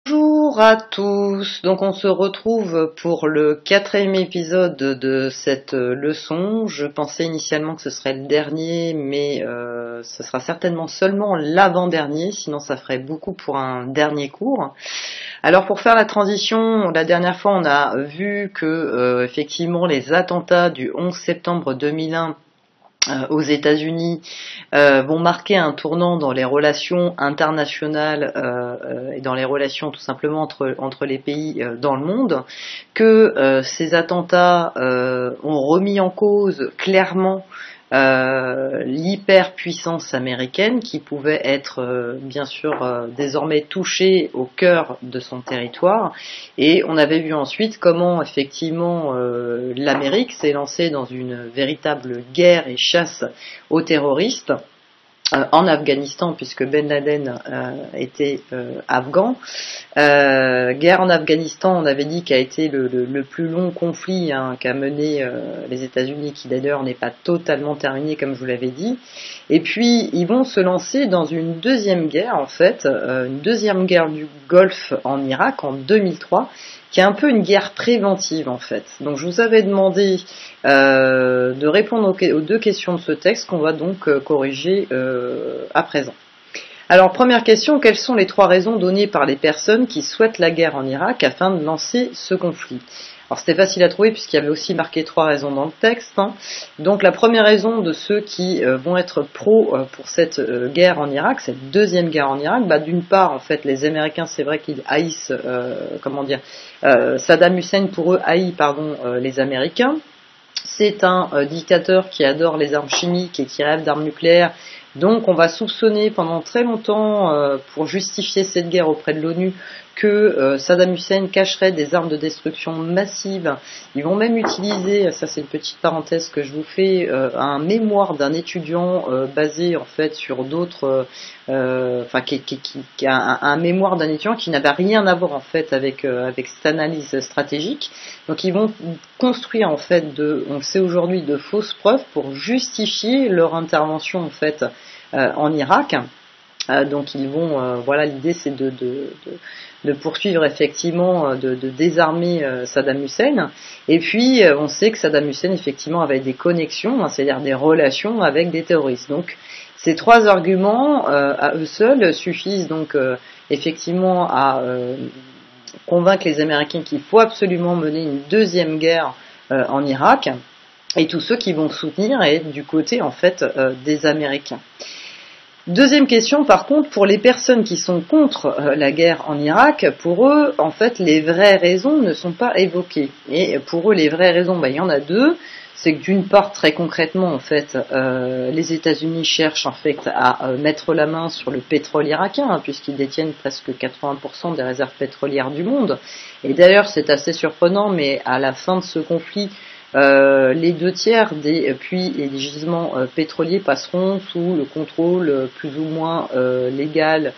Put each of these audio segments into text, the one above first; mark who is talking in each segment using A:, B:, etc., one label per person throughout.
A: Bonjour à tous, donc on se retrouve pour le 4e épisode de cette leçon. Je pensais initialement que ce serait le dernier, mais ce sera certainement seulement l'avant-dernier, sinon ça ferait beaucoup pour un dernier cours. Alors pour faire la transition, la dernière fois on a vu que effectivement les attentats du 11 septembre 2001 aux États-Unis vont marquer un tournant dans les relations internationales et dans les relations tout simplement entre les pays dans le monde, que ces attentats ont remis en cause clairement l'hyperpuissance américaine qui pouvait être bien sûr désormais touchée au cœur de son territoire, et on avait vu ensuite comment effectivement l'Amérique s'est lancée dans une véritable guerre et chasse aux terroristes en Afghanistan, puisque Ben Laden était afghan. Guerre en Afghanistan, on avait dit, qu'a été le plus long conflit qu'a mené les États-Unis, qui d'ailleurs n'est pas totalement terminé comme je vous l'avais dit. Et puis ils vont se lancer dans une deuxième guerre en fait, une deuxième guerre du Golfe en Irak en 2003, qui est un peu une guerre préventive en fait. Donc je vous avais demandé de répondre aux deux questions de ce texte qu'on va donc corriger à présent. Alors première question, quelles sont les 3 raisons données par les personnes qui souhaitent la guerre en Irak afin de lancer ce conflit? Alors c'était facile à trouver puisqu'il y avait aussi marqué 3 raisons dans le texte. Donc la première raison de ceux qui vont être pro pour cette guerre en Irak, cette deuxième guerre en Irak, d'une part en fait les Américains, c'est vrai qu'ils haïssent, Saddam Hussein pour eux haït les Américains. C'est un dictateur qui adore les armes chimiques et qui rêve d'armes nucléaires. Donc on va soupçonner pendant très longtemps, pour justifier cette guerre auprès de l'ONU, que Saddam Hussein cacherait des armes de destruction massive. Ils vont même utiliser, ça c'est une petite parenthèse que je vous fais, un mémoire d'un étudiant basé en fait sur d'autres, un mémoire d'un étudiant qui n'avait rien à voir en fait avec cette analyse stratégique. Donc ils vont construire en fait on sait aujourd'hui, de fausses preuves pour justifier leur intervention en fait en Irak. Donc ils vont, l'idée c'est de poursuivre effectivement, de désarmer Saddam Hussein. Et puis on sait que Saddam Hussein effectivement avait des connexions, c'est-à-dire des relations avec des terroristes. Donc ces 3 arguments à eux seuls suffisent donc effectivement à convaincre les Américains qu'il faut absolument mener une deuxième guerre en Irak, et tous ceux qui vont soutenir et être du côté en fait des Américains. Deuxième question, par contre, pour les personnes qui sont contre la guerre en Irak, pour eux, en fait, les vraies raisons ne sont pas évoquées. Et pour eux, les vraies raisons, il y en a 2. C'est que d'une part, très concrètement, en fait, les États-Unis cherchent en fait à mettre la main sur le pétrole irakien, puisqu'ils détiennent presque 80% des réserves pétrolières du monde. Et d'ailleurs, c'est assez surprenant, mais à la fin de ce conflit, les 2/3 des puits et des gisements pétroliers passeront sous le contrôle plus ou moins légal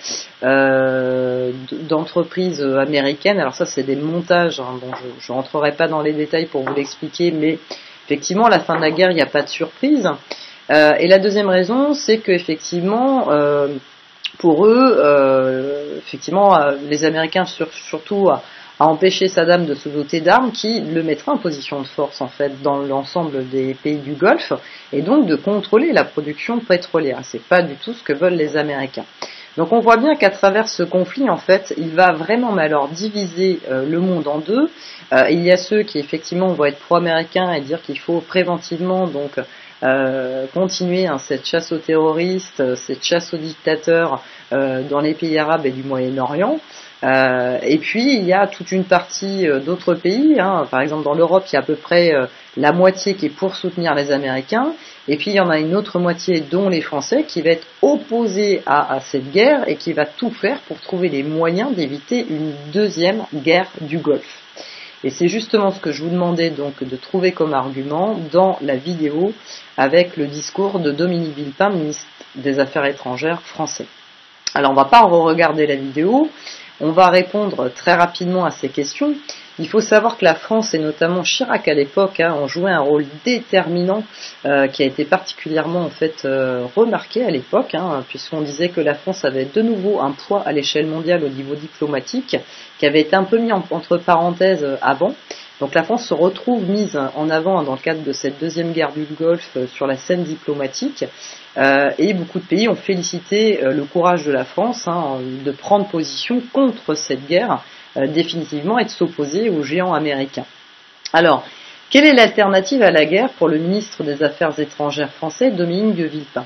A: d'entreprises américaines. Alors ça, c'est des montages, bon, je rentrerai pas dans les détails pour vous l'expliquer, mais effectivement, à la fin de la guerre, il n'y a pas de surprise. Et la deuxième raison, c'est que effectivement, pour eux, effectivement, les Américains surtout à empêcher Saddam de se doter d'armes qui le mettraient en position de force en fait dans l'ensemble des pays du Golfe, et donc de contrôler la production pétrolière. C'est pas du tout ce que veulent les Américains. Donc on voit bien qu'à travers ce conflit en fait, il va vraiment diviser le monde en 2. Il y a ceux qui effectivement vont être pro-américains et dire qu'il faut préventivement donc continuer cette chasse aux terroristes, cette chasse aux dictateurs dans les pays arabes et du Moyen-Orient. Et puis il y a toute une partie d'autres pays, par exemple dans l'Europe il y a à peu près la moitié qui est pour soutenir les Américains, et puis il y en a une autre moitié, dont les Français, qui va être opposée à cette guerre et qui va tout faire pour trouver les moyens d'éviter une deuxième guerre du Golfe. Et c'est justement ce que je vous demandais donc de trouver comme argument dans la vidéo avec le discours de Dominique Villepin, ministre des Affaires étrangères français. Alors on va pas re-regarder la vidéo, on va répondre très rapidement à ces questions. Il faut savoir que la France et notamment Chirac à l'époque ont joué un rôle déterminant qui a été particulièrement en fait remarqué à l'époque, puisqu'on disait que la France avait de nouveau un poids à l'échelle mondiale au niveau diplomatique qui avait été un peu mis entre parenthèses avant. Donc la France se retrouve mise en avant dans le cadre de cette deuxième guerre du Golfe sur la scène diplomatique et beaucoup de pays ont félicité le courage de la France de prendre position contre cette guerre définitivement et de s'opposer aux géants américains. Alors, quelle est l'alternative à la guerre pour le ministre des Affaires étrangères français, Dominique de Villepin ?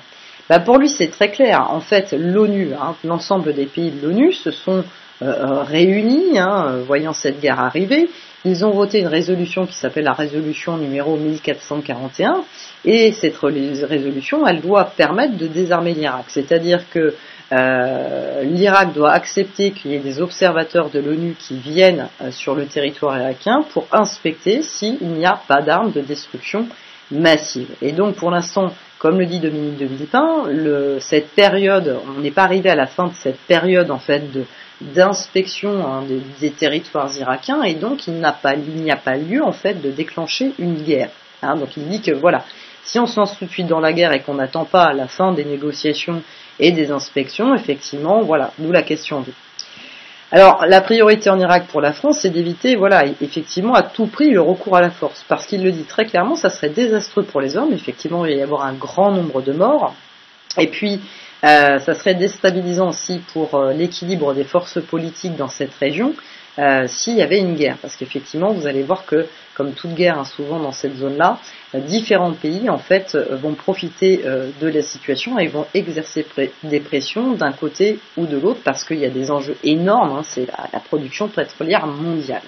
A: Pour lui c'est très clair, en fait l'ONU, l'ensemble des pays de l'ONU se sont réunis, voyant cette guerre arriver. Ils ont voté une résolution qui s'appelle la résolution numéro 1441 et cette résolution, elle doit permettre de désarmer l'Irak. C'est-à-dire que l'Irak doit accepter qu'il y ait des observateurs de l'ONU qui viennent sur le territoire irakien pour inspecter s'il n'y a pas d'armes de destruction massive. Et donc pour l'instant, comme le dit Dominique de Villepin, cette période, on n'est pas arrivé à la fin de cette période en fait d'inspection des territoires irakiens et donc il n'y a pas lieu en fait de déclencher une guerre. Donc il dit que voilà, si on se lance tout de suite dans la guerre et qu'on n'attend pas la fin des négociations et des inspections, effectivement, voilà, d'où la question d'où. Alors la priorité en Irak pour la France, c'est d'éviter, effectivement à tout prix le recours à la force, parce qu'il le dit très clairement, ça serait désastreux pour les hommes, effectivement il va y avoir un grand nombre de morts, et puis ça serait déstabilisant aussi pour l'équilibre des forces politiques dans cette région s'il y avait une guerre, parce qu'effectivement vous allez voir que comme toute guerre souvent dans cette zone-là, différents pays en fait vont profiter de la situation et vont exercer des pressions d'un côté ou de l'autre parce qu'il y a des enjeux énormes, c'est la production pétrolière mondiale.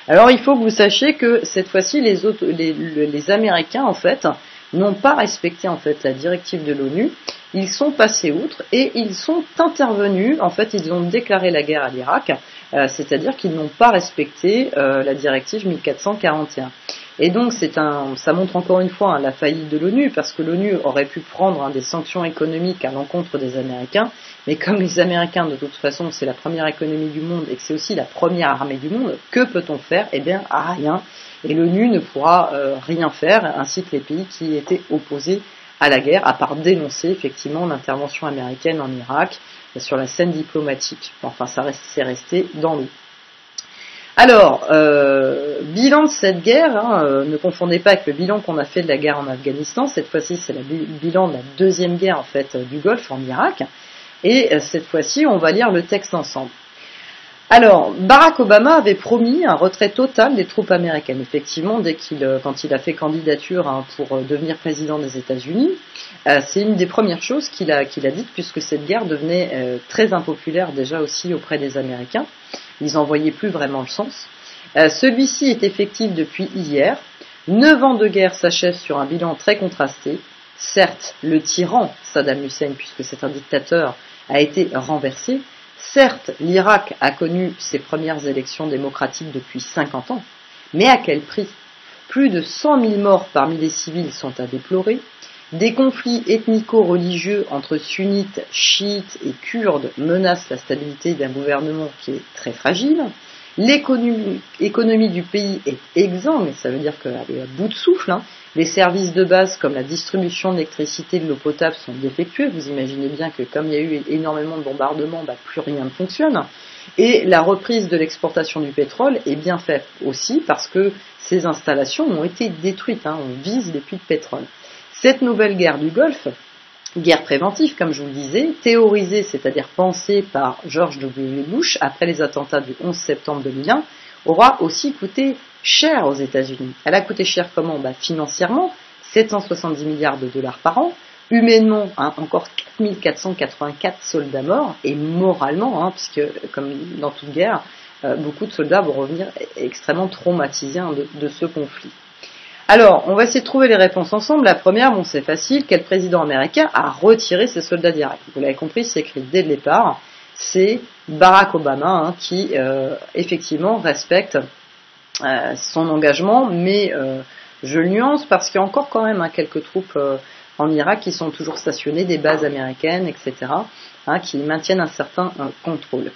A: Alors il faut que vous sachiez que cette fois-ci les Américains en fait n'ont pas respecté en fait la directive de l'ONU, ils sont passés outre et ils sont intervenus, en fait ils ont déclaré la guerre à l'Irak, c'est-à-dire qu'ils n'ont pas respecté la directive 1441. Et donc ça montre encore une fois la faillite de l'ONU, parce que l'ONU aurait pu prendre des sanctions économiques à l'encontre des Américains, mais comme les Américains de toute façon c'est la première économie du monde et que c'est aussi la première armée du monde, que peut-on faire ? Eh bien rien. Et l'ONU ne pourra rien faire, ainsi que les pays qui étaient opposés à la guerre, à part dénoncer effectivement l'intervention américaine en Irak sur la scène diplomatique. Enfin, c'est resté dans l'eau. Alors, bilan de cette guerre, ne confondez pas avec le bilan qu'on a fait de la guerre en Afghanistan. Cette fois-ci, c'est le bilan de la deuxième guerre en fait du Golfe en Irak. Et cette fois-ci, on va lire le texte ensemble. Alors, Barack Obama avait promis un retrait total des troupes américaines. Effectivement, quand il a fait candidature pour devenir président des États-Unis, c'est une des premières choses qu'il a dites, puisque cette guerre devenait très impopulaire déjà aussi auprès des Américains. Ils n'en voyaient plus vraiment le sens. Celui-ci est effectif depuis hier. 9 ans de guerre s'achèvent sur un bilan très contrasté. Certes, le tyran Saddam Hussein, puisque c'est un dictateur, a été renversé. Certes, l'Irak a connu ses premières élections démocratiques depuis 50 ans, mais à quel prix ? Plus de 100 000 morts parmi les civils sont à déplorer, des conflits ethnico-religieux entre sunnites, chiites et kurdes menacent la stabilité d'un gouvernement qui est très fragile, l'économie du pays est exsangue, ça veut dire qu'elle est à bout de souffle, Les services de base comme la distribution d'électricité et de l'eau potable sont défectueux. Vous imaginez bien que comme il y a eu énormément de bombardements, plus rien ne fonctionne. Et la reprise de l'exportation du pétrole est bien faite aussi parce que ces installations ont été détruites. On vise les puits de pétrole. Cette nouvelle guerre du Golfe, guerre préventive comme je vous le disais, théorisée, c'est-à-dire pensée par George W. Bush après les attentats du 11 septembre 2001, aura aussi coûté cher aux États-Unis. Elle a coûté cher comment ? Financièrement, 770 milliards de dollars par an, humainement, encore 4484 soldats morts, et moralement, puisque comme dans toute guerre, beaucoup de soldats vont revenir extrêmement traumatisés de ce conflit. Alors, on va essayer de trouver les réponses ensemble. La première, c'est facile, quel président américain a retiré ses soldats d'Irak ? Vous l'avez compris, c'est écrit dès le départ, c'est Barack Obama qui, effectivement, respecte son engagement, mais je le nuance parce qu'il y a encore quand même quelques troupes en Irak qui sont toujours stationnées, des bases américaines, etc., qui maintiennent un certain contrôle.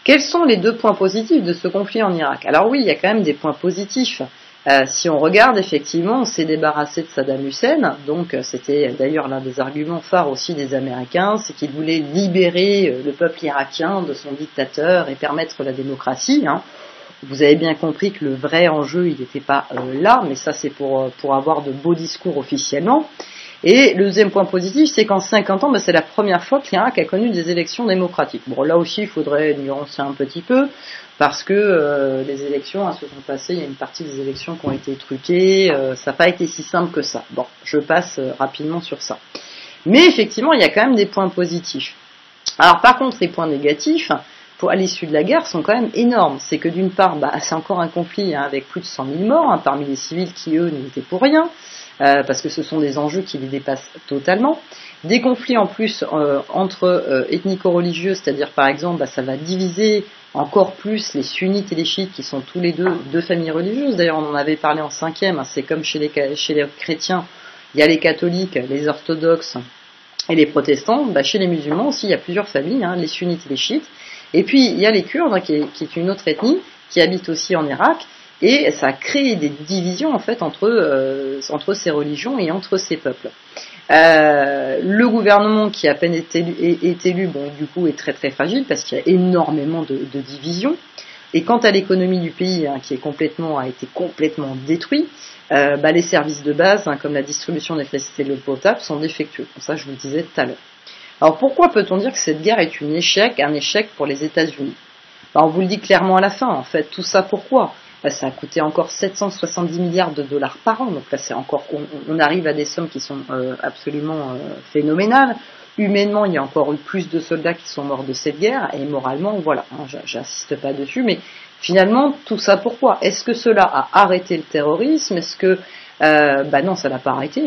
A: Quels sont les 2 points positifs de ce conflit en Irak? Alors oui, il y a quand même des points positifs. Si on regarde, effectivement, on s'est débarrassé de Saddam Hussein, donc c'était d'ailleurs l'un des arguments phares aussi des Américains, c'est qu'ils voulaient libérer le peuple irakien de son dictateur et permettre la démocratie. Vous avez bien compris que le vrai enjeu, il n'était pas là, mais ça c'est pour avoir de beaux discours officiellement. Et le deuxième point positif, c'est qu'en 50 ans, c'est la première fois que l'Irak a connu des élections démocratiques. Bon, là aussi, il faudrait nuancer un petit peu, parce que les élections se sont passées, il y a une partie des élections qui ont été truquées, ça n'a pas été si simple que ça. Bon, je passe rapidement sur ça. Mais effectivement, il y a quand même des points positifs. Alors par contre, les points négatifs, à l'issue de la guerre, sont quand même énormes. C'est que d'une part, c'est encore un conflit avec plus de 100 000 morts, parmi les civils qui, eux, n'y étaient pour rien, parce que ce sont des enjeux qui les dépassent totalement. Des conflits en plus entre ethnico-religieux, c'est-à-dire par exemple, ça va diviser encore plus les sunnites et les chiites qui sont tous les deux familles religieuses. D'ailleurs, on en avait parlé en 5e, c'est comme chez les chrétiens, il y a les catholiques, les orthodoxes et les protestants. Chez les musulmans aussi, il y a plusieurs familles, les sunnites et les chiites. Et puis, il y a les Kurdes, qui est une autre ethnie, qui habite aussi en Irak, et ça a créé des divisions, en fait, entre ces religions et entre ces peuples. Le gouvernement qui à peine est élu, du coup, est très très fragile, parce qu'il y a énormément de divisions. Et quant à l'économie du pays, qui a été complètement détruit, les services de base, comme la distribution d'électricité et de l'eau potable, sont défectueux. Ça, je vous le disais tout à l'heure. Alors pourquoi peut-on dire que cette guerre est un échec pour les États-Unis? On vous le dit clairement à la fin, en fait, tout ça pourquoi? Ça a coûté encore 770 milliards de dollars par an, donc là c'est encore, on arrive à des sommes qui sont absolument phénoménales. Humainement, il y a encore eu plus de soldats qui sont morts de cette guerre, et moralement, voilà, j'insiste pas dessus, mais finalement, tout ça pourquoi? Est-ce que cela a arrêté le terrorisme? Est-ce que non, ça l'a pas arrêté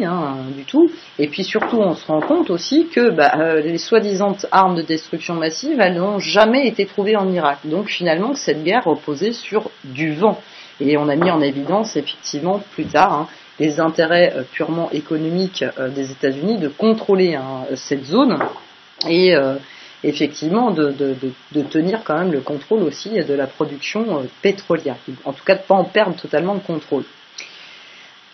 A: du tout. Et puis surtout, on se rend compte aussi que les soi-disant armes de destruction massive, elles n'ont jamais été trouvées en Irak. Donc finalement, cette guerre reposait sur du vent. Et on a mis en évidence effectivement plus tard les intérêts purement économiques des États-Unis de contrôler cette zone et effectivement de tenir quand même le contrôle aussi de la production pétrolière. En tout cas, de ne pas en perdre totalement le contrôle.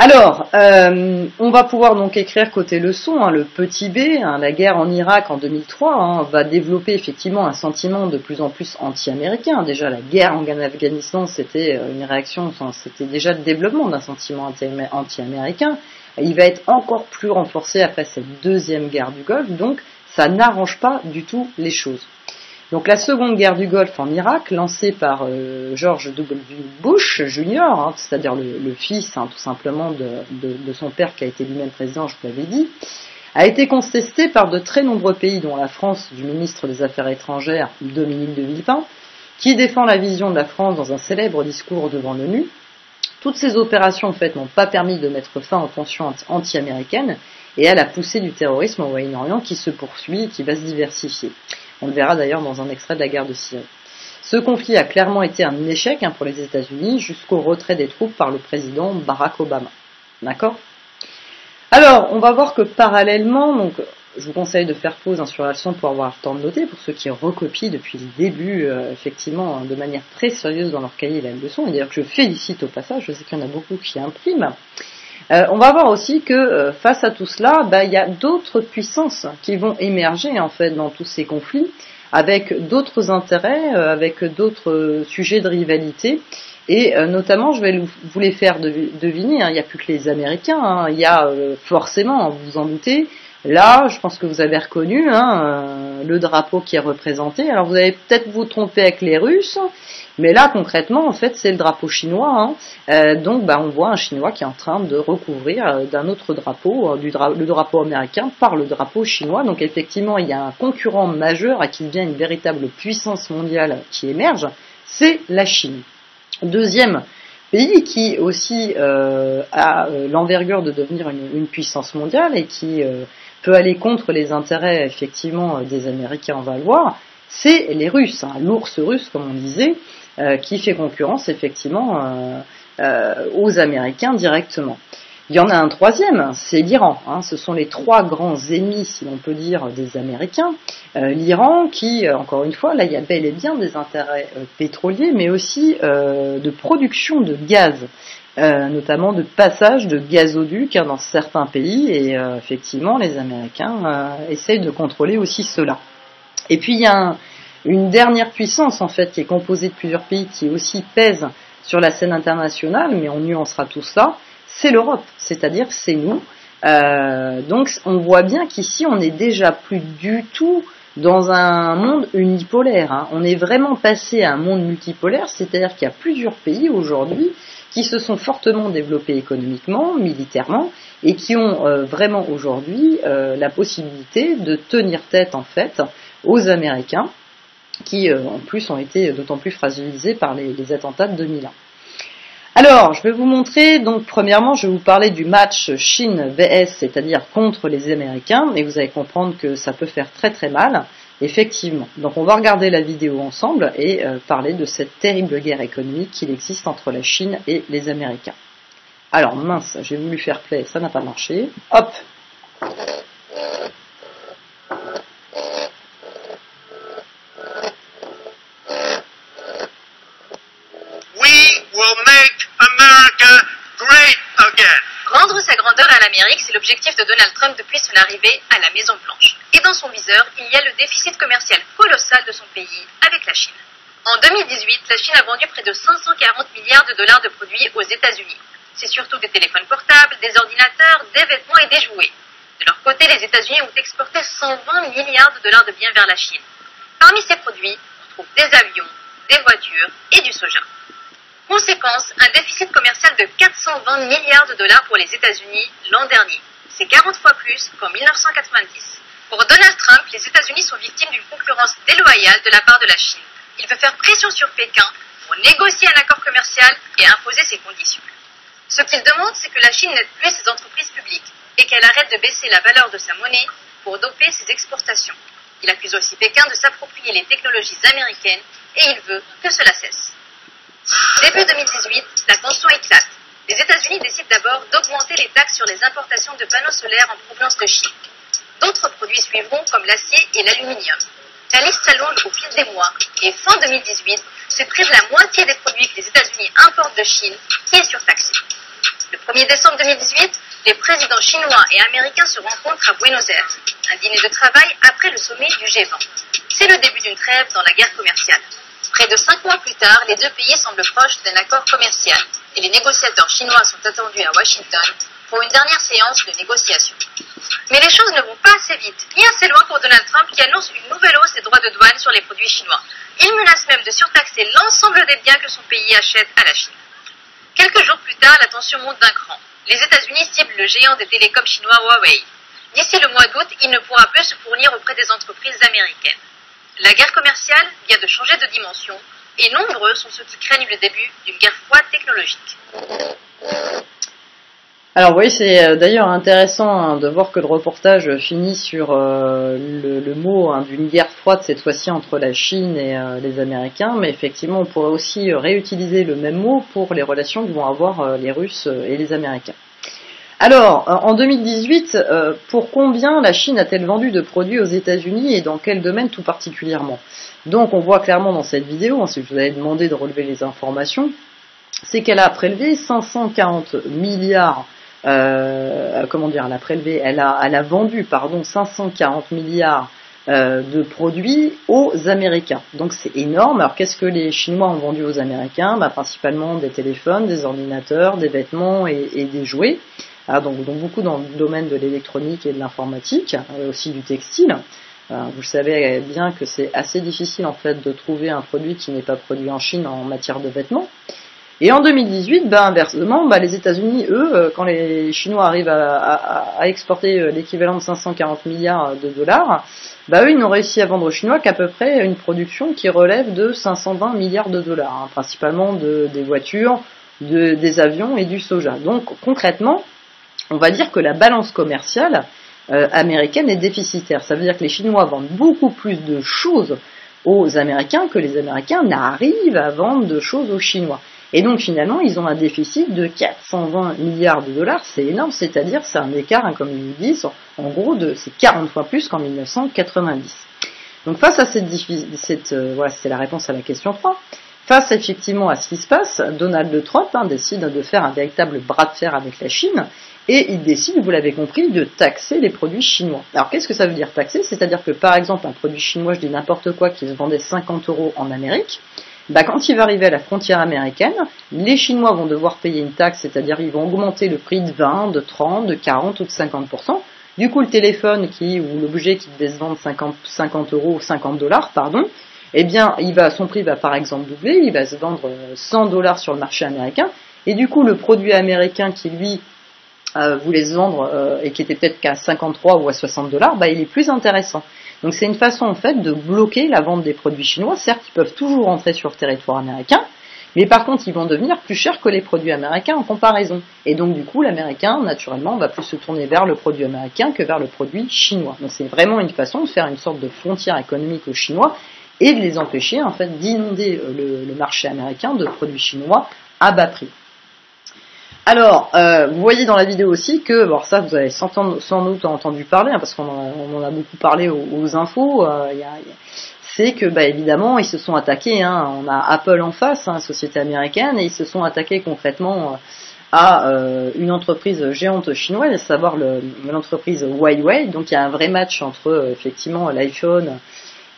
A: Alors, on va pouvoir donc écrire côté leçon, le petit b, la guerre en Irak en 2003 va développer effectivement un sentiment de plus en plus anti-américain. Déjà, la guerre en Afghanistan, c'était une réaction, c'était déjà le développement d'un sentiment anti-américain. Il va être encore plus renforcé après cette deuxième guerre du Golfe, donc ça n'arrange pas du tout les choses. Donc la seconde guerre du Golfe en Irak, lancée par George W. Bush Jr., c'est-à-dire le fils tout simplement de son père qui a été lui-même président, je vous l'avais dit, a été contestée par de très nombreux pays, dont la France du ministre des Affaires étrangères Dominique de Villepin, qui défend la vision de la France dans un célèbre discours devant l'ONU. Toutes ces opérations en fait n'ont pas permis de mettre fin aux tensions anti-américaines et à la poussée du terrorisme au Moyen-Orient qui se poursuit et qui va se diversifier. On le verra d'ailleurs dans un extrait de la guerre de Syrie. Ce conflit a clairement été un échec pour les États-Unis jusqu'au retrait des troupes par le président Barack Obama. D'accord ? Alors, on va voir que parallèlement, donc, je vous conseille de faire pause sur la leçon pour avoir le temps de noter, pour ceux qui recopient depuis le début, effectivement, de manière très sérieuse dans leur cahier la leçon, et d'ailleurs que je félicite au passage, je sais qu'il y en a beaucoup qui impriment. On va voir aussi que face à tout cela, il y a d'autres puissances qui vont émerger en fait dans tous ces conflits, avec d'autres intérêts, avec d'autres sujets de rivalité, et notamment je vais vous les faire deviner. Il n'y a plus que les Américains, il y a forcément, vous vous en doutez. Là, je pense que vous avez reconnu le drapeau qui est représenté. Alors vous allez peut-être vous tromper avec les Russes, mais là concrètement, en fait, c'est le drapeau chinois. Donc, on voit un Chinois qui est en train de recouvrir d'un autre drapeau, le drapeau américain, par le drapeau chinois. Donc effectivement, il y a un concurrent majeur qui devient une véritable puissance mondiale qui émerge, c'est la Chine. Deuxième pays qui aussi a l'envergure de devenir une puissance mondiale et qui peut aller contre les intérêts effectivement des Américains, on va le voir, c'est les Russes, l'ours russe comme on disait, qui fait concurrence effectivement aux Américains directement. Il y en a un troisième, c'est l'Iran. Ce sont les trois grands ennemis, si l'on peut dire, des Américains. L'Iran qui, encore une fois, là il y a bel et bien des intérêts pétroliers, mais aussi de production de gaz, notamment de passage de gazoducs dans certains pays, et effectivement les Américains essayent de contrôler aussi cela. Et puis il y a une dernière puissance en fait qui est composée de plusieurs pays qui aussi pèse sur la scène internationale, mais on nuancera tout ça. C'est l'Europe, c'est-à-dire c'est nous. Donc on voit bien qu'ici on n'est déjà plus du tout dans un monde unipolaire. On est vraiment passé à un monde multipolaire, c'est-à-dire qu'il y a plusieurs pays aujourd'hui qui se sont fortement développés économiquement, militairement, et qui ont vraiment aujourd'hui la possibilité de tenir tête en fait aux Américains, qui en plus ont été d'autant plus fragilisés par les attentats de 2001. Alors, je vais vous montrer, donc premièrement, je vais vous parler du match Chine vs, c'est-à-dire contre les Américains, et vous allez comprendre que ça peut faire très très mal, effectivement. Donc on va regarder la vidéo ensemble et parler de cette terrible guerre économique qu'il existe entre la Chine et les Américains. Alors mince, j'ai voulu faire play, ça n'a pas marché. Hop!
B: Rendre sa grandeur à l'Amérique, c'est l'objectif de Donald Trump depuis son arrivée à la Maison-Blanche. Et dans son viseur, il y a le déficit commercial colossal de son pays avec la Chine. En 2018, la Chine a vendu près de 540 milliards de dollars de produits aux États-Unis. C'est surtout des téléphones portables, des ordinateurs, des vêtements et des jouets. De leur côté, les États-Unis ont exporté 120 milliards de dollars de biens vers la Chine. Parmi ces produits, on trouve des avions, des voitures et du soja. Conséquence, un déficit commercial de 420 milliards de dollars pour les États-Unis l'an dernier. C'est 40 fois plus qu'en 1990. Pour Donald Trump, les États-Unis sont victimes d'une concurrence déloyale de la part de la Chine. Il veut faire pression sur Pékin pour négocier un accord commercial et imposer ses conditions. Ce qu'il demande, c'est que la Chine n'aide plus ses entreprises publiques et qu'elle arrête de baisser la valeur de sa monnaie pour doper ses exportations. Il accuse aussi Pékin de s'approprier les technologies américaines et il veut que cela cesse. Début 2018, la tension éclate. Les États-Unis décident d'abord d'augmenter les taxes sur les importations de panneaux solaires en provenance de Chine. D'autres produits suivront comme l'acier et l'aluminium. La liste s'allonge au fil des mois et fin 2018, c'est près de la moitié des produits que les États-Unis importent de Chine qui est surtaxé. Le 1er décembre 2018, les présidents chinois et américains se rencontrent à Buenos Aires, un dîner de travail après le sommet du G20. C'est le début d'une trêve dans la guerre commerciale. Près de 5 mois plus tard, les deux pays semblent proches d'un accord commercial et les négociateurs chinois sont attendus à Washington pour une dernière séance de négociation. Mais les choses ne vont pas assez vite, ni assez loin pour Donald Trump qui annonce une nouvelle hausse des droits de douane sur les produits chinois. Il menace même de surtaxer l'ensemble des biens que son pays achète à la Chine. Quelques jours plus tard, la tension monte d'un cran. Les États-Unis ciblent le géant des télécoms chinois Huawei. D'ici le mois d'août, il ne pourra plus se fournir auprès des entreprises américaines. La guerre commerciale vient de changer de dimension et nombreux sont ceux qui craignent le début d'une guerre froide technologique.
A: Alors oui, c'est d'ailleurs intéressant de voir que le reportage finit sur le mot d'une guerre froide cette fois-ci entre la Chine et les Américains, mais effectivement on pourrait aussi réutiliser le même mot pour les relations que vont avoir les Russes et les Américains. Alors, en 2018, pour combien la Chine a-t-elle vendu de produits aux États-Unis et dans quel domaine tout particulièrement? Donc on voit clairement dans cette vidéo, si je vous avais demandé de relever les informations, c'est qu'elle a prélevé 540 milliards, elle a vendu 540 milliards de produits aux Américains. Donc c'est énorme. Alors qu'est-ce que les Chinois ont vendu aux Américains? Principalement des téléphones, des ordinateurs, des vêtements et des jouets. Donc beaucoup dans le domaine de l'électronique et de l'informatique, aussi du textile. Vous savez bien que c'est assez difficile en fait de trouver un produit qui n'est pas produit en Chine en matière de vêtements. Et en 2018, inversement, les États-Unis, eux, quand les Chinois arrivent à exporter l'équivalent de 540 milliards de dollars, eux, ils n'ont réussi à vendre aux Chinois qu'à peu près une production qui relève de 520 milliards de dollars, principalement des voitures, des avions et du soja. Donc concrètement, on va dire que la balance commerciale américaine est déficitaire. Ça veut dire que les Chinois vendent beaucoup plus de choses aux Américains que les Américains n'arrivent à vendre de choses aux Chinois. Et donc finalement, ils ont un déficit de 420 milliards de dollars, c'est énorme, c'est-à-dire c'est un écart, hein, comme ils nous disent, en gros, c'est 40 fois plus qu'en 1990. Donc face à voilà, c'est la réponse à la question 3. Face effectivement à ce qui se passe, Donald Trump décide de faire un véritable bras de fer avec la Chine, et il décide, vous l'avez compris, de taxer les produits chinois. Alors qu'est-ce que ça veut dire taxer? C'est-à-dire que par exemple un produit chinois, je dis n'importe quoi, qui se vendait 50 € en Amérique, quand il va arriver à la frontière américaine, les Chinois vont devoir payer une taxe, c'est-à-dire ils vont augmenter le prix de 20, de 30, de 40 ou de 50%. Du coup, le téléphone ou l'objet qui devait se vendre 50 € ou 50 $, pardon, eh bien, son prix va par exemple doubler, il va se vendre 100 $ sur le marché américain, et du coup, le produit américain qui lui voulait se vendre et qui était peut-être qu'à 53 ou à 60 $, il est plus intéressant. Donc c'est une façon en fait de bloquer la vente des produits chinois. Certes, ils peuvent toujours entrer sur le territoire américain, mais par contre, ils vont devenir plus chers que les produits américains en comparaison. Et donc du coup, l'américain, naturellement, va plus se tourner vers le produit américain que vers le produit chinois. Donc c'est vraiment une façon de faire une sorte de frontière économique aux Chinois et de les empêcher en fait d'inonder le marché américain de produits chinois à bas prix. Alors, vous voyez dans la vidéo aussi que, bon, ça vous avez sans doute entendu parler, parce qu'on en a beaucoup parlé aux infos, c'est que, évidemment, ils se sont attaqués, on a Apple en face, société américaine, et ils se sont attaqués concrètement à une entreprise géante chinoise, à savoir l'entreprise Huawei. Donc il y a un vrai match entre, effectivement, l'iPhone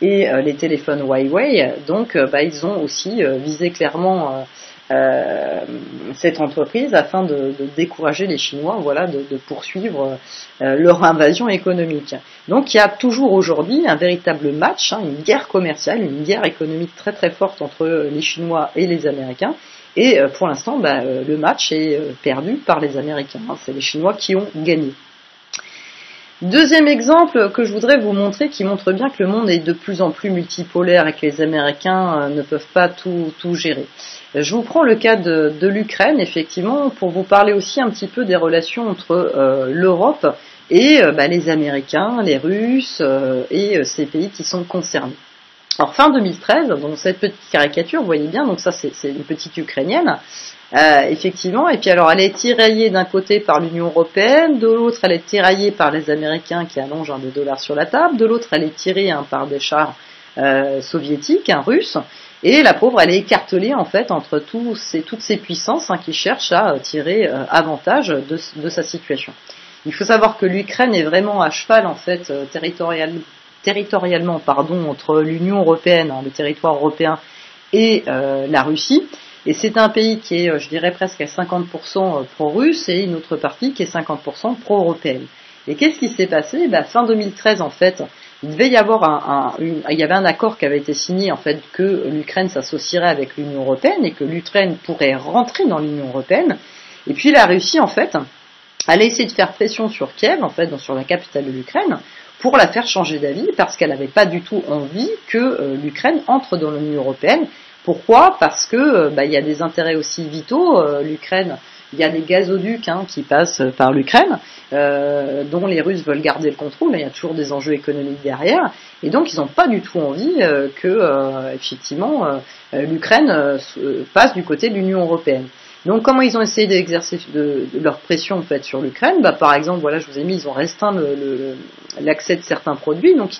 A: et les téléphones Huawei. Donc, ils ont aussi visé clairement cette entreprise afin de décourager les Chinois, voilà, de poursuivre leur invasion économique. Donc il y a toujours aujourd'hui un véritable match, une guerre commerciale, une guerre économique très très forte entre les Chinois et les Américains. Et pour l'instant, le match est perdu par les Américains. C'est les Chinois qui ont gagné. Deuxième exemple que je voudrais vous montrer, qui montre bien que le monde est de plus en plus multipolaire et que les Américains ne peuvent pas tout gérer. Je vous prends le cas de l'Ukraine, effectivement, pour vous parler aussi un petit peu des relations entre l'Europe et les Américains, les Russes et ces pays qui sont concernés. Alors fin 2013, donc cette petite caricature, vous voyez bien, donc ça c'est une petite Ukrainienne, effectivement, et puis alors elle est tiraillée d'un côté par l'Union Européenne, de l'autre elle est tiraillée par les Américains qui allongent des dollars sur la table, de l'autre elle est tirée par des chars soviétiques, russes, et la pauvre elle est écartelée en fait entre toutes ces puissances qui cherchent à tirer avantage de sa situation. Il faut savoir que l'Ukraine est vraiment à cheval en fait territorialement entre l'Union Européenne, le territoire européen, et la Russie. Et c'est un pays qui est, je dirais, presque à 50% pro-russe et une autre partie qui est 50% pro-européenne. Et qu'est-ce qui s'est passé ? Fin 2013, en fait, il devait y avoir il y avait un accord qui avait été signé, en fait, que l'Ukraine s'associerait avec l'Union Européenne et que l'Ukraine pourrait rentrer dans l'Union Européenne. Et puis la Russie, en fait, allait essayer de faire pression sur Kiev, en fait, sur la capitale de l'Ukraine, pour la faire changer d'avis, parce qu'elle n'avait pas du tout envie que l'Ukraine entre dans l'Union Européenne. Pourquoi ? Parce que il y a des intérêts aussi vitaux. L'Ukraine, il y a des gazoducs qui passent par l'Ukraine, dont les Russes veulent garder le contrôle. Il y a toujours des enjeux économiques derrière, et donc ils n'ont pas du tout envie que effectivement l'Ukraine passe du côté de l'Union Européenne. Donc comment ils ont essayé d'exercer leur pression en fait sur l'Ukraine ? Par exemple, voilà, je vous ai mis, ils ont restreint l'accès de certains produits, donc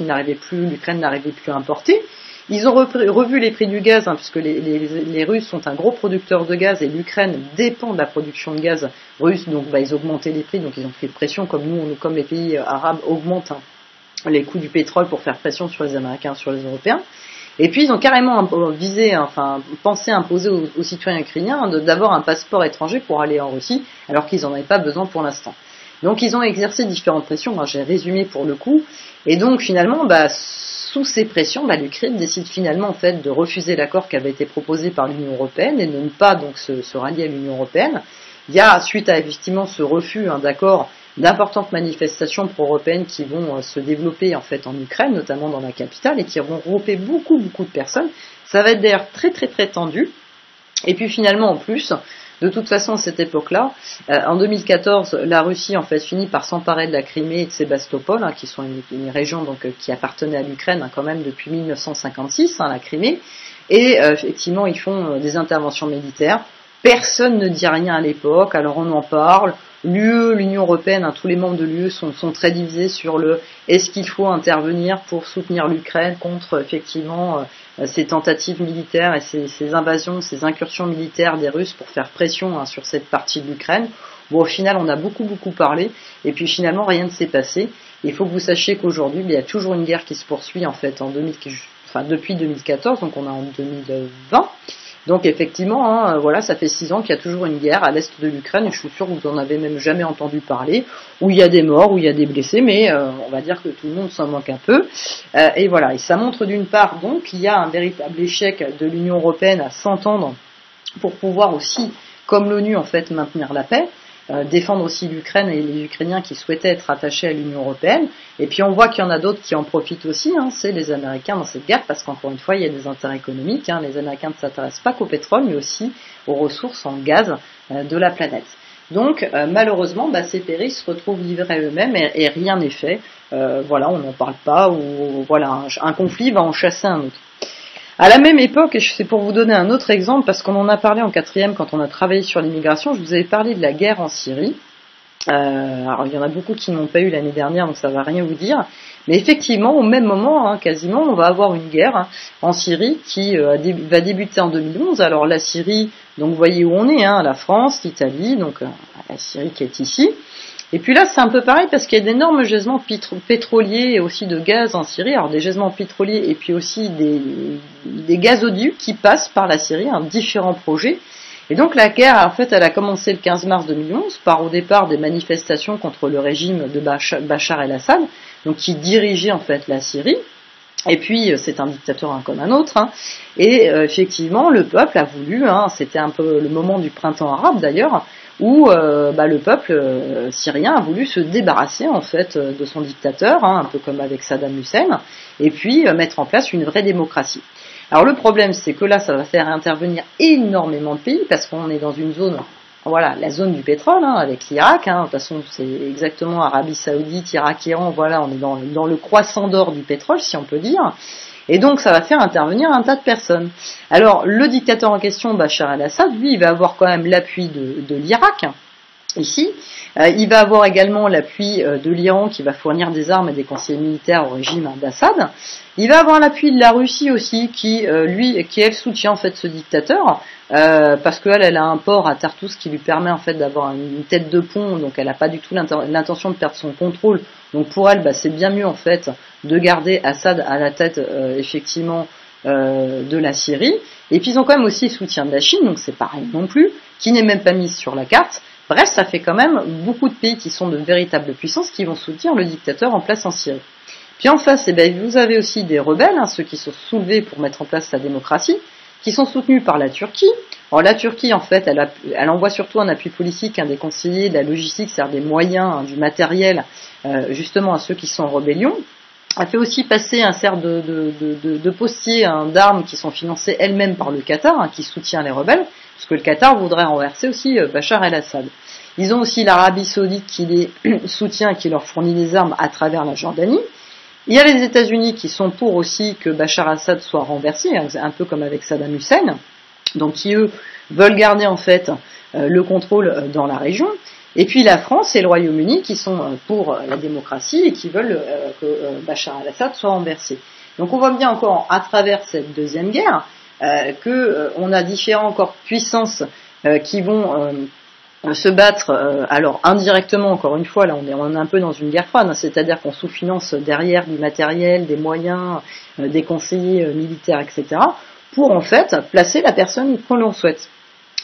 A: l'Ukraine n'arrivait plus à importer. Ils ont revu les prix du gaz, puisque les Russes sont un gros producteur de gaz et l'Ukraine dépend de la production de gaz russe, donc ils augmentaient les prix, donc ils ont fait pression, comme les pays arabes augmentent les coûts du pétrole pour faire pression sur les Américains, sur les Européens. Et puis ils ont carrément pensé imposer aux citoyens ukrainiens d'avoir un passeport étranger pour aller en Russie, alors qu'ils n'en avaient pas besoin pour l'instant. Donc ils ont exercé différentes pressions, j'ai résumé pour le coup, et donc finalement, sous ces pressions, l'Ukraine décide finalement en fait de refuser l'accord qui avait été proposé par l'Union Européenne et de ne pas donc se rallier à l'Union Européenne. Il y a, suite à effectivement ce refus d'accord, d'importantes manifestations pro-européennes qui vont se développer en fait en Ukraine, notamment dans la capitale, et qui vont regrouper beaucoup de personnes. Ça va être d'ailleurs très très très tendu. Et puis finalement en plus, de toute façon à cette époque-là, en 2014, la Russie en fait finit par s'emparer de la Crimée et de Sébastopol, qui sont une région donc qui appartenait à l'Ukraine quand même depuis 1956, la Crimée, et effectivement ils font des interventions militaires Personne ne dit rien à l'époque, alors on en parle. L'UE, l'Union européenne, tous les membres de l'UE sont très divisés sur le est-ce qu'il faut intervenir pour soutenir l'Ukraine contre effectivement ces tentatives militaires et ces invasions, ces incursions militaires des Russes pour faire pression sur cette partie de l'Ukraine. Bon, au final, on a beaucoup parlé et puis finalement rien ne s'est passé. Il faut que vous sachiez qu'aujourd'hui, il y a toujours une guerre qui se poursuit en fait depuis 2014, donc on est en 2020. Donc effectivement, voilà, ça fait 6 ans qu'il y a toujours une guerre à l'est de l'Ukraine, et je suis sûr que vous en avez même jamais entendu parler, où il y a des morts, où il y a des blessés, mais on va dire que tout le monde s'en manque un peu. Et voilà, et ça montre d'une part donc qu'il y a un véritable échec de l'Union européenne à s'entendre pour pouvoir aussi, comme l'ONU en fait, maintenir la paix. Défendre aussi l'Ukraine et les Ukrainiens qui souhaitaient être attachés à l'Union européenne. Et puis on voit qu'il y en a d'autres qui en profitent aussi, c'est les Américains dans cette guerre, parce qu'encore une fois, il y a des intérêts économiques. Les Américains ne s'intéressent pas qu'au pétrole, mais aussi aux ressources en gaz de la planète. Donc malheureusement, ces pays se retrouvent livrés à eux-mêmes et rien n'est fait. Voilà, on n'en parle pas, ou voilà, un conflit va en chasser un autre. À la même époque, et c'est pour vous donner un autre exemple, parce qu'on en a parlé en 4e quand on a travaillé sur l'immigration, je vous avais parlé de la guerre en Syrie. Alors il y en a beaucoup qui n'ont pas eu l'année dernière, donc ça va rien vous dire. Mais effectivement, au même moment, quasiment, on va avoir une guerre en Syrie qui va débuter en 2011. Alors la Syrie, donc vous voyez où on est, la France, l'Italie, donc la Syrie qui est ici. Et puis là, c'est un peu pareil parce qu'il y a d'énormes gisements pétroliers et aussi de gaz en Syrie. Alors des gisements pétroliers et puis aussi des gazoducs qui passent par la Syrie, différents projets. Et donc la guerre, en fait, elle a commencé le 15 mars 2011 par au départ des manifestations contre le régime de Bachar el-Assad, donc qui dirigeait en fait la Syrie. Et puis c'est un dictateur comme un autre. Et effectivement, le peuple a voulu, c'était un peu le moment du printemps arabe d'ailleurs, où le peuple syrien a voulu se débarrasser en fait de son dictateur, un peu comme avec Saddam Hussein, et puis mettre en place une vraie démocratie. Alors le problème, c'est que là, ça va faire intervenir énormément de pays, parce qu'on est dans une zone, voilà, la zone du pétrole, avec l'Irak, de toute façon c'est exactement Arabie Saoudite, Irak, Iran, voilà, on est dans le croissant d'or du pétrole, si on peut dire. Et donc ça va faire intervenir un tas de personnes. Alors le dictateur en question, Bachar el-Assad, lui, il va avoir quand même l'appui de l'Irak, ici. Il va avoir également l'appui de l'Iran qui va fournir des armes et des conseillers militaires au régime d'Assad. Il va avoir l'appui de la Russie aussi qui elle soutient en fait ce dictateur parce qu'elle a un port à Tartous qui lui permet en fait d'avoir une tête de pont, donc elle n'a pas du tout l'intention de perdre son contrôle. Donc pour elle, c'est bien mieux en fait de garder Assad à la tête effectivement de la Syrie. Et puis ils ont quand même aussi le soutien de la Chine, donc c'est pareil non plus, qui n'est même pas mise sur la carte. Bref, ça fait quand même beaucoup de pays qui sont de véritables puissances qui vont soutenir le dictateur en place en Syrie. Puis en face, vous avez aussi des rebelles, ceux qui sont soulevés pour mettre en place la démocratie, qui sont soutenus par la Turquie. Alors la Turquie, en fait, elle envoie surtout un appui politique, des conseillers, de la logistique, c'est-à-dire des moyens, du matériel, justement à ceux qui sont en rébellion. Elle fait aussi passer un certain de postiers d'armes qui sont financées elles-mêmes par le Qatar, qui soutient les rebelles, parce que le Qatar voudrait renverser aussi Bachar el-Assad. Ils ont aussi l'Arabie Saoudite qui les soutient, qui leur fournit des armes à travers la Jordanie. Il y a les États-Unis qui sont pour aussi que Bachar el-Assad soit renversé, un peu comme avec Saddam Hussein, donc qui eux veulent garder en fait le contrôle dans la région. Et puis la France et le Royaume-Uni qui sont pour la démocratie et qui veulent que Bachar el-Assad soit renversé. Donc on voit bien encore à travers cette deuxième guerre que on a différentes encore puissances qui vont se battre, alors indirectement encore une fois, là on est un peu dans une guerre froide, c'est-à-dire qu'on sous-finance derrière du matériel, des moyens, des conseillers militaires, etc., pour en fait placer la personne que l'on souhaite.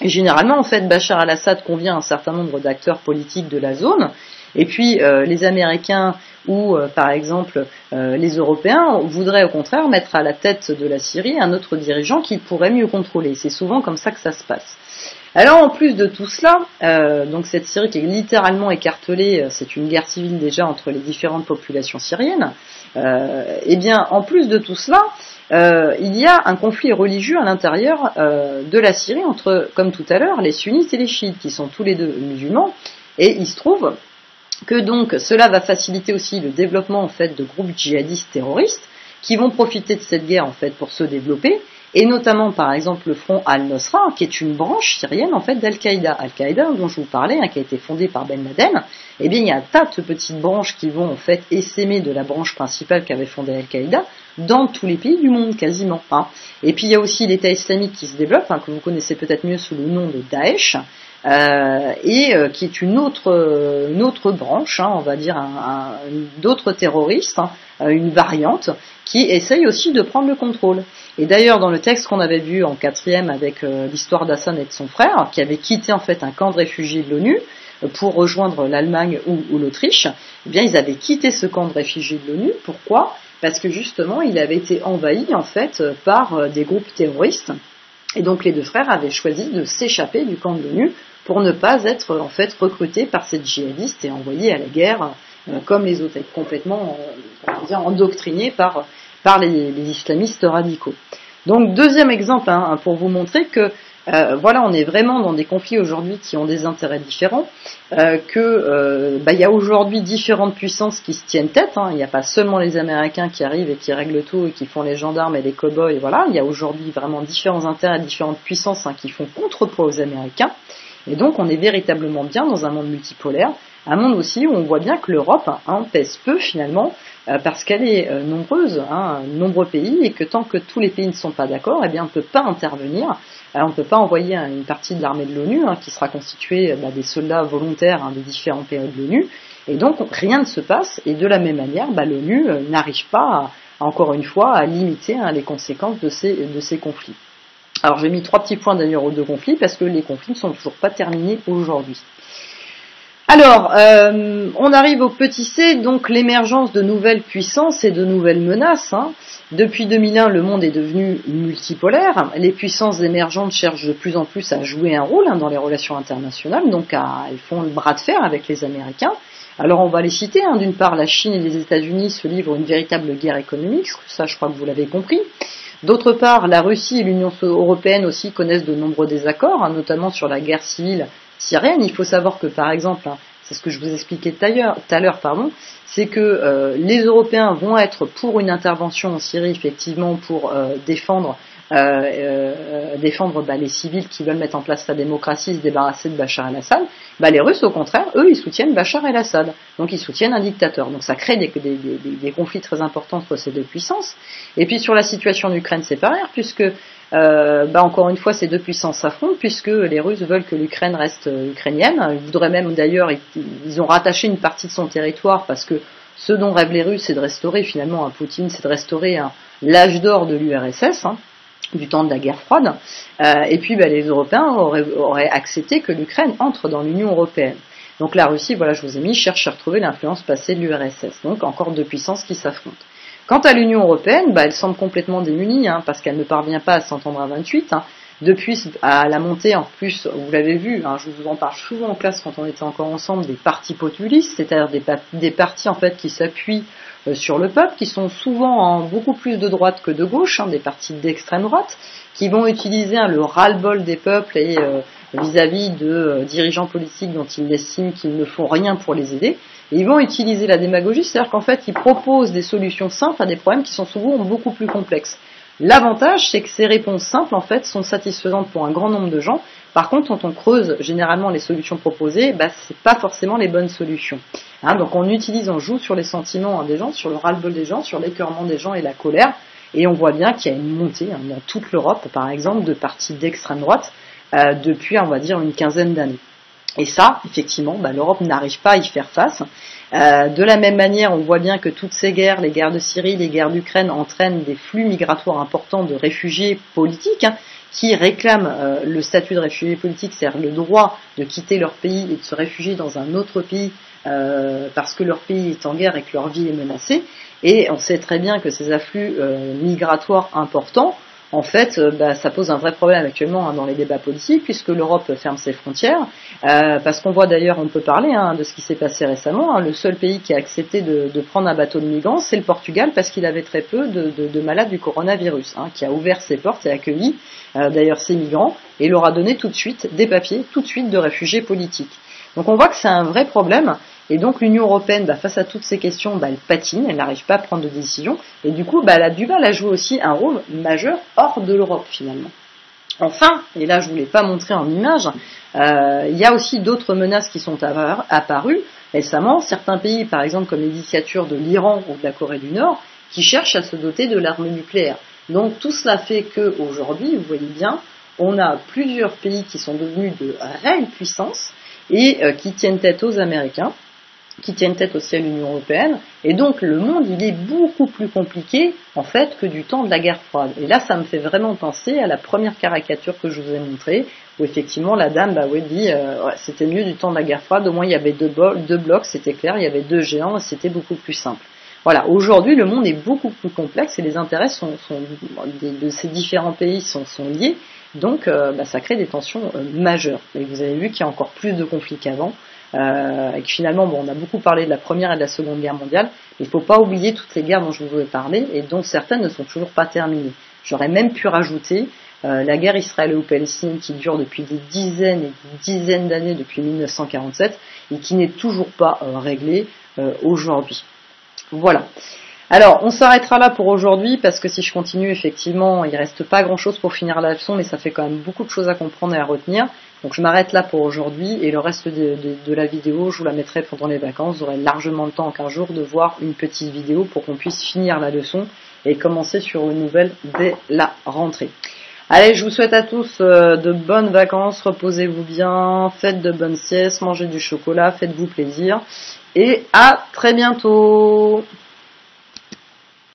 A: Et généralement, en fait, Bachar el-Assad convient à un certain nombre d'acteurs politiques de la zone, et puis les Américains ou par exemple les Européens voudraient au contraire mettre à la tête de la Syrie un autre dirigeant qu'ils pourraient mieux contrôler. C'est souvent comme ça que ça se passe. Alors en plus de tout cela, donc cette Syrie qui est littéralement écartelée, c'est une guerre civile déjà entre les différentes populations syriennes, et bien en plus de tout cela, il y a un conflit religieux à l'intérieur de la Syrie entre, comme tout à l'heure, les sunnites et les chiites qui sont tous les deux musulmans, et il se trouve que donc cela va faciliter aussi le développement en fait de groupes djihadistes terroristes qui vont profiter de cette guerre en fait pour se développer et notamment par exemple le front Al-Nosra, qui est une branche syrienne en fait d'Al-Qaïda. Al-Qaïda dont je vous parlais, qui a été fondée par Ben Laden, eh bien il y a un tas de petites branches qui vont en fait essaimer de la branche principale qu'avait fondée Al-Qaïda dans tous les pays du monde quasiment. Et puis il y a aussi l'État islamique qui se développe, que vous connaissez peut-être mieux sous le nom de Daesh, qui est une autre branche, on va dire d'autres terroristes, une variante, qui essaye aussi de prendre le contrôle. Et d'ailleurs, dans le texte qu'on avait vu en 4e avec l'histoire d'Hassan et de son frère, qui avait quitté en fait un camp de réfugiés de l'ONU pour rejoindre l'Allemagne ou l'Autriche, eh bien ils avaient quitté ce camp de réfugiés de l'ONU. Pourquoi ? Parce que justement, il avait été envahi en fait par des groupes terroristes. Et donc les deux frères avaient choisi de s'échapper du camp de l'ONU pour ne pas être en fait recrutés par ces djihadistes et envoyés à la guerre comme les autres, être complètement endoctrinés par les islamistes radicaux. Donc deuxième exemple pour vous montrer que on est vraiment dans des conflits aujourd'hui qui ont des intérêts différents, il y a aujourd'hui différentes puissances qui se tiennent tête, il n'y a pas seulement les Américains qui arrivent et qui règlent tout et qui font les gendarmes et les cow-boys, il y a aujourd'hui vraiment différents intérêts, différentes puissances qui font contrepoids aux Américains, et donc on est véritablement bien dans un monde multipolaire, un monde aussi où on voit bien que l'Europe pèse peu finalement, parce qu'elle est nombreuse, nombreux pays, et que tant que tous les pays ne sont pas d'accord, eh bien on ne peut pas intervenir. On ne peut pas envoyer une partie de l'armée de l'ONU qui sera constituée des soldats volontaires des différents pays de l'ONU, et donc rien ne se passe, et de la même manière l'ONU n'arrive pas encore une fois à limiter les conséquences de ces conflits. Alors j'ai mis 3 petits points d'ailleurs aux 2 conflits parce que les conflits ne sont toujours pas terminés aujourd'hui. Alors, on arrive au petit C, donc l'émergence de nouvelles puissances et de nouvelles menaces. Depuis 2001, le monde est devenu multipolaire. Les puissances émergentes cherchent de plus en plus à jouer un rôle dans les relations internationales, donc elles font le bras de fer avec les Américains. Alors on va les citer, d'une part la Chine et les États-Unis se livrent une véritable guerre économique, ça je crois que vous l'avez compris. D'autre part, la Russie et l'Union européenne aussi connaissent de nombreux désaccords, notamment sur la guerre civile syrienne. Il faut savoir que par exemple, c'est ce que je vous expliquais tout à l'heure, c'est que les Européens vont être pour une intervention en Syrie, effectivement, pour défendre les civils qui veulent mettre en place la démocratie, se débarrasser de Bachar el-Assad. Les Russes, au contraire, eux, ils soutiennent Bachar el-Assad. Donc ils soutiennent un dictateur. Donc ça crée des conflits très importants entre ces deux puissances. Et puis sur la situation d'Ukraine, c'est pareil, puisque encore une fois, ces deux puissances s'affrontent, puisque les Russes veulent que l'Ukraine reste ukrainienne. Ils voudraient même, d'ailleurs, ils ont rattaché une partie de son territoire, parce que ce dont rêvent les Russes, c'est de restaurer, finalement, à Poutine, c'est de restaurer l'âge d'or de l'URSS, du temps de la guerre froide. Et puis, les Européens auraient accepté que l'Ukraine entre dans l'Union européenne. Donc la Russie, je vous ai mis, cherche à retrouver l'influence passée de l'URSS. Donc encore deux puissances qui s'affrontent. Quant à l'Union européenne, elle semble complètement démunie, parce qu'elle ne parvient pas à s'entendre à 28. Depuis à la montée, en plus, vous l'avez vu, je vous en parle souvent en classe quand on était encore ensemble, des partis populistes, c'est-à-dire des partis en fait qui s'appuient sur le peuple, qui sont souvent beaucoup plus de droite que de gauche, des partis d'extrême droite, qui vont utiliser le ras-le-bol des peuples et vis-à-vis de dirigeants politiques dont ils estiment qu'ils ne font rien pour les aider. Et ils vont utiliser la démagogie, c'est-à-dire qu'en fait, ils proposent des solutions simples à des problèmes qui sont souvent beaucoup plus complexes. L'avantage, c'est que ces réponses simples, en fait, sont satisfaisantes pour un grand nombre de gens. Par contre, quand on creuse généralement les solutions proposées, c'est pas forcément les bonnes solutions. Donc on joue sur les sentiments des gens, sur le ras-le-bol des gens, sur l'écœurement des gens et la colère. Et on voit bien qu'il y a une montée dans toute l'Europe, par exemple, de partis d'extrême droite depuis, on va dire, une quinzaine d'années. Et ça, effectivement, l'Europe n'arrive pas à y faire face. De la même manière, on voit bien que toutes ces guerres, les guerres de Syrie, les guerres d'Ukraine, entraînent des flux migratoires importants de réfugiés politiques qui réclament le statut de réfugié politique, c'est-à-dire le droit de quitter leur pays et de se réfugier dans un autre pays parce que leur pays est en guerre et que leur vie est menacée. Et on sait très bien que ces afflux migratoires importants, en fait, ça pose un vrai problème actuellement dans les débats politiques, puisque l'Europe ferme ses frontières, parce qu'on voit d'ailleurs, on peut parler de ce qui s'est passé récemment, le seul pays qui a accepté de prendre un bateau de migrants, c'est le Portugal, parce qu'il avait très peu de malades du coronavirus, qui a ouvert ses portes et accueilli d'ailleurs ces migrants, et leur a donné tout de suite des papiers, tout de suite de réfugiés politiques. Donc on voit que c'est un vrai problème. Et donc l'Union européenne, face à toutes ces questions, elle patine, elle n'arrive pas à prendre de décision. Et du coup, elle a du mal à jouer aussi un rôle majeur hors de l'Europe finalement. Enfin, et là je ne vous l'ai pas montré en image, il y a aussi d'autres menaces qui sont apparues récemment. Certains pays, par exemple comme les dictatures de l'Iran ou de la Corée du Nord, qui cherchent à se doter de l'arme nucléaire. Donc tout cela fait qu'aujourd'hui, vous voyez bien, on a plusieurs pays qui sont devenus de réelles puissances et qui tiennent tête aux Américains, qui tiennent tête aussi à l'Union européenne, et donc le monde il est beaucoup plus compliqué en fait que du temps de la guerre froide. Et là ça me fait vraiment penser à la première caricature que je vous ai montrée, où effectivement la dame dit c'était mieux du temps de la guerre froide, au moins il y avait deux blocs, c'était clair, il y avait deux géants et c'était beaucoup plus simple. Voilà, aujourd'hui le monde est beaucoup plus complexe et les intérêts de ces différents pays sont liés, donc ça crée des tensions majeures. Et vous avez vu qu'il y a encore plus de conflits qu'avant. Et que finalement, on a beaucoup parlé de la Première et de la Seconde Guerre mondiale, mais il ne faut pas oublier toutes les guerres dont je vous ai parlé, et dont certaines ne sont toujours pas terminées. J'aurais même pu rajouter la guerre israélo-palestinienne qui dure depuis des dizaines et des dizaines d'années, depuis 1947, et qui n'est toujours pas réglée aujourd'hui. Voilà. Alors, on s'arrêtera là pour aujourd'hui, parce que si je continue, effectivement, il ne reste pas grand-chose pour finir la leçon, mais ça fait quand même beaucoup de choses à comprendre et à retenir. Donc je m'arrête là pour aujourd'hui, et le reste de la vidéo, je vous la mettrai pendant les vacances. Vous aurez largement le temps en 15 jours de voir une petite vidéo pour qu'on puisse finir la leçon et commencer sur une nouvelle dès la rentrée. Allez, je vous souhaite à tous de bonnes vacances, reposez-vous bien, faites de bonnes siestes, mangez du chocolat, faites-vous plaisir, et à très bientôt.